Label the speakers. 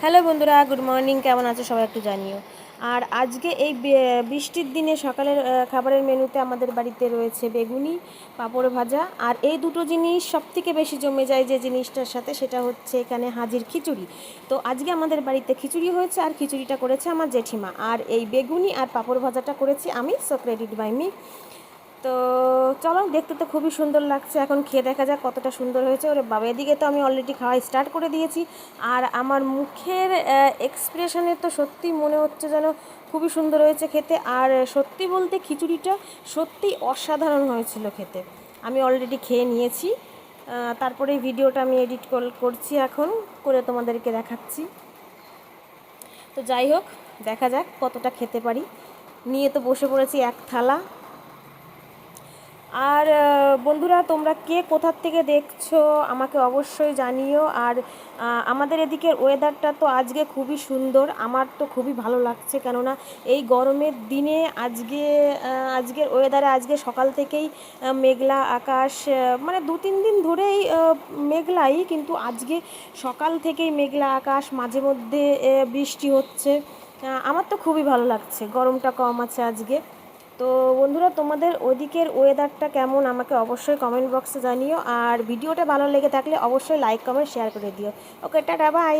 Speaker 1: Hello বন্ধুরা, good morning. কেমন আছো সবাই একটু জানিও। আর আজকে এই বৃষ্টির দিনে সকালের খাবারের মেনুতে আমাদের বাড়িতে রয়েছে বেগুনি, পাঁপড় ভাজা। আর এই দুটো জিনিস সবথেকে বেশি জমে যায় যে জিনিসটার সাথে, সেটা হচ্ছে এখানে হাজির খিচুড়ি। তো আজকে আমাদের বাড়িতে খিচুড়ি হয়েছে, আর খিচুড়িটা করেছে আমার জেঠিমা। আর এই বেগুনি আর পাঁপড় ভাজাটা করেছি আমি, সো ক্রেডিট বাই মি। তো চলো, দেখতে তো খুবই সুন্দর লাগছে। এখন খেয়ে দেখা যাক কতটা সুন্দর হয়েছে। ওরে বাবা, এদিকে তো আমি অলরেডি খাওয়া স্টার্ট করে দিয়েছি। আর আমার মুখের এক্সপ্রেশনে তো সত্যি মনে হচ্ছে যেন খুবই সুন্দর হয়েছে খেতে। আর সত্যি বলতে খিচুড়িটা সত্যি অসাধারণ হয়েছিল খেতে। আমি অলরেডি খেয়ে নিয়েছি। তারপরে ভিডিওটা আমি এডিট করছি, এখন করে তোমাদেরকে দেখাচ্ছি। তো যাই হোক, দেখা যাক কতটা খেতে পারি। নিয়ে তো বসে পড়েছি এক থালা। আর বন্ধুরা, তোমরা কে কোথার থেকে দেখছো আমাকে অবশ্যই জানিও। আর আমাদের এদিকের ওয়েদারটা তো আজকে খুবই সুন্দর, আমার তো খুবই ভালো লাগছে। কেননা এই গরমের দিনে আজকের ওয়েদারে আজকে সকাল থেকেই মেঘলা আকাশ, মানে 2-3 দিন ধরেই মেঘলাই, কিন্তু আজকে সকাল থেকেই মেঘলা আকাশ, মাঝে মধ্যে বৃষ্টি হচ্ছে। আমার তো খুবই ভালো লাগছে, গরমটা কম আছে আজকে। তো বন্ধুরা, তোমাদের ওদিকের ওয়েদারটা কেমন আমাকে অবশ্যই কমেন্ট বক্সে জানিও। আর ভিডিওটা ভালো লেগে থাকলে অবশ্যই লাইক কমেন্ট শেয়ার করে দিও। ওকে, টাটা, বাই।